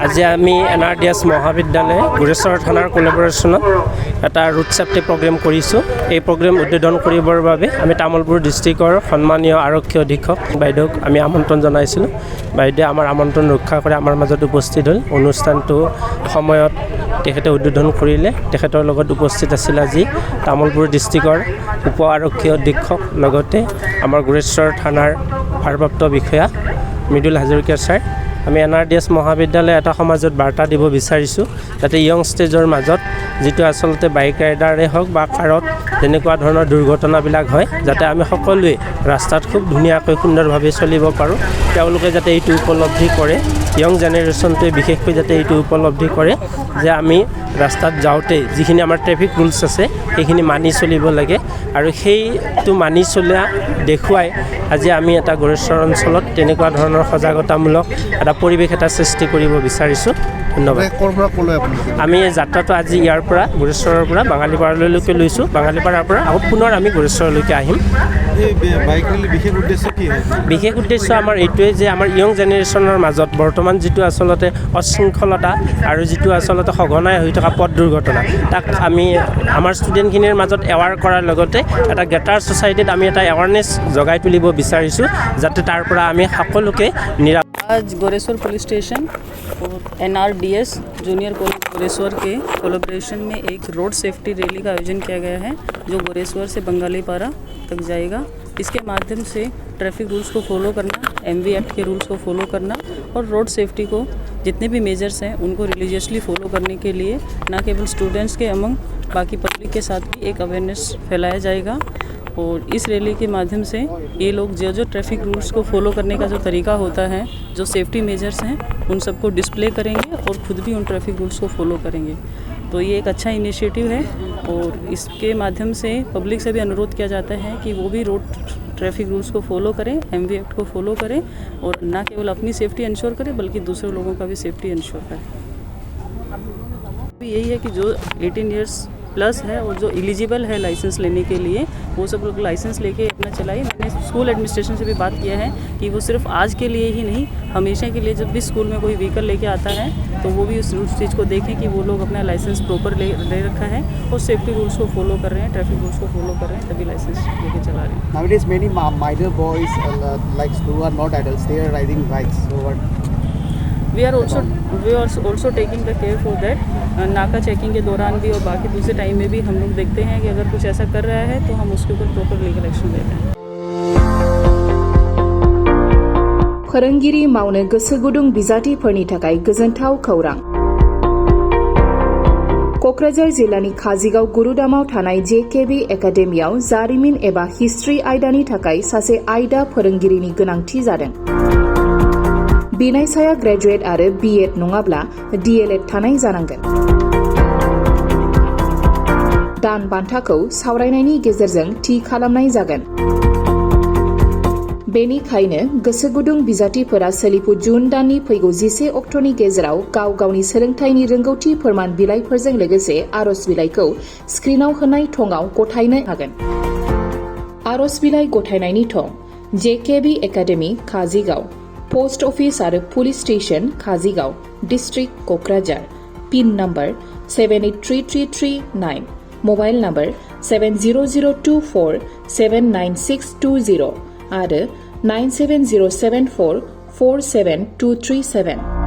আজি আমি NRDS মহাবিদ্যালয় গুৰেশ্বৰ থানাৰ কোলাবৰেশ্যনত এটা ৰুট সেফটি প্ৰগ্ৰেম কৰিছোঁ। এই প্ৰগ্ৰেম উদ্বোধন কৰিবৰ বাবে আমি তামুলপুৰ ডিষ্ট্ৰিক্টৰ সন্মানীয় আৰক্ষী অধীক্ষক বাইদেউক আমি আমন্ত্ৰণ জনাইছিলোঁ। বাইদেৱে আমাৰ আমন্ত্ৰণ ৰক্ষা কৰি আমাৰ মাজত উপস্থিত হ'ল। অনুষ্ঠানটো সময়ত তেখেতে উদ্বোধন কৰিলে। তেখেতৰ লগত উপস্থিত আছিল আজি তামুলপুৰ ডিষ্ট্ৰিক্টৰ উপ আৰক্ষী অধীক্ষক লগতে আমাৰ গুৰেশ্বৰ থানাৰ ভাৰপ্ৰাপ্ত বিষয়া মৃদুল হাজৰিকা ছাৰ। আমি NRDS মহাবিদ্যালয় এটা সমাজত বাৰ্তা দিব বিচাৰিছোঁ যাতে ইয়ং ষ্টেজৰ মাজত যিটো আচলতে বাইক ৰাইডাৰে হওক বা কাৰত তেনেকুৱা ধৰণৰ দুৰ্ঘটনাবিলাক হয় যাতে আমি সকলোৱে ৰাস্তাত খুব ধুনীয়াকৈ সুন্দৰভাৱে চলিব পাৰোঁ। তেওঁলোকে যাতে এইটো উপলব্ধি কৰে, ইয়ং জেনেৰেশ্যনটোৱে বিশেষকৈ যাতে এইটো উপলব্ধি কৰে যে আমি ৰাস্তাত যাওঁতে যিখিনি আমাৰ ট্ৰেফিক ৰুলছ আছে সেইখিনি মানি চলিব লাগে আৰু সেইটো মানি চলা দেখুৱাই আজি আমি এটা গুৰেশ্বৰ অঞ্চলত তেনেকুৱা ধৰণৰ সজাগতামূলক এটা পৰিৱেশ এটা সৃষ্টি কৰিব বিচাৰিছোঁ। ধন্যবাদ। আমি যাত্ৰাটো আজি ইয়াৰ পৰা গুৰেশ্বৰৰ পৰা বাঙালীপাৰালৈকে লৈছোঁ। বাঙালীপাৰাৰ পৰা আকৌ পুনৰ আমি গুৰেশ্বৰলৈকে আহিম। বিশেষ উদ্দেশ্য আমাৰ এইটোৱে যে আমাৰ ইয়ং জেনেৰেশ্যনৰ মাজত বৰ্তমান যিটো আচলতে অশৃংখলতা আৰু যিটো আচলতে সঘনাই হৈ থকা পথ দুৰ্ঘটনা তাক আমি আমাৰ ষ্টুডেণ্টখিনিৰ মাজত এৱাৰ কৰাৰ লগতে এটা গ্ৰেটাৰ ছ'চাইটিত আমি এটা এৱাৰনেছ জগাই তুলিব বিচাৰিছোঁ যাতে তাৰ পৰা আমি সকলোকে आज गोरेश्वर पुलिस स्टेशन और NRDS जूनियर कॉलेज गोरेश्वर के कोलैबोरेशन में एक रोड सेफ्टी रैली का आयोजन किया गया है जो गोरेश्वर से बंगालीपारा तक जाएगा। इसके माध्यम से ट्रैफिक रूल्स को फॉलो करना, MV एक्ट के रूल्स को फॉलो करना और रोड सेफ्टी को जितने भी मेजर्स हैं उनको रिलीजियसली फॉलो करने के लिए न केवल स्टूडेंट्स के अमंग बाकी पब्लिक के साथ भी एक अवेयरनेस फैलाया जाएगा। और इस रैली के माध्यम से ये लोग जो ट्रैफिक रूल्स को फॉलो करने का जो तरीका होता है, जो सेफ्टी मेजर्स हैं उन सबको डिस्प्ले करेंगे और ख़ुद भी उन ट्रैफिक रूल्स को फॉलो करेंगे। तो ये एक अच्छा इनिशिएटिव है और इसके माध्यम से पब्लिक से भी अनुरोध किया जाता है कि वो भी रोड ट्रैफिक रूल्स को फॉलो करें, MV एक्ट को फॉलो करें और ना केवल अपनी सेफ्टी इंश्योर करें बल्कि दूसरे लोगों का भी सेफ्टी इंश्योर करें। यही है कि जो 18 ईयर्स प्लस है और जो एलिजिबल है लाइसेंस लेने के लिए वो सब लोग लाइसेंस लेके अपना चलाइए। मैंने स्कूल एडमिनिस्ट्रेशन से भी बात किया है कि वो सिर्फ आज के लिए ही नहीं हमेशा के लिए जब भी स्कूल में कोई व्हीकल लेके आता है तो वो भी उस चीज़ को देखें कि वो लोग अपना लाइसेंस प्रॉपर ले रखा है और सेफ्टी रूल्स को फॉलो कर रहे हैं, ट्रैफिक रूल्स को फॉलो कर रहे हैं तभी लाइसेंस लेके चला रहे हैं। Nowadays many minor boys like who are not adults, they are riding bikes. So what? We are also taking the care for that. नाका चेकिंग के दौरान भी और बाकी दूसरे टाइम में भी हम लोग देखते हैं कि अगर कुछ ऐसा कर रहा है तो हम उसके ऊपर प्रॉपर लीगल एक्शन लेते हैं। फोरोंगिरि मावनो गोसो गुदुं बिजाथिफोरनि थाखाय गोजोनथाव खौरां। कक्राझार जिल्लानि काजिगाव गुरुदामाव थानाय JKB एकाडेमियाव जारिमिन एबा हिस्ट्री आयदानि थाखाय सासे आयदा फोरोंगिरिनि गोनांथि जादों। बिनायसाया ग्रेजुएट आरो BEd नङाब्ला DLEd थानाय जानांगोन। दान बान्थाखौ सावरायनायनि गेजेरजों थि खालामनाय जागोन। बेनिखायनो गोसो गुदुं बिजाथिफोरा सोलिफु जुन दाननि फैगौ 11 अक्ट'नि गेजेराव गाव गावनि सोलोंथाइनि रोंगौथि फोरमान बिलाइफोरजों लोगोसे आर'ज बिलाइखौ स्क्रिनाव होनाय थंआव गथायनो हागोन। आर'ज बिलाइ गथायनायनि थं JKB academy Kajigaon, post office आरो police station Kajigaon, district Kokrajhar, pin number 783339, mobile number 70024799620 आरो 9707447237।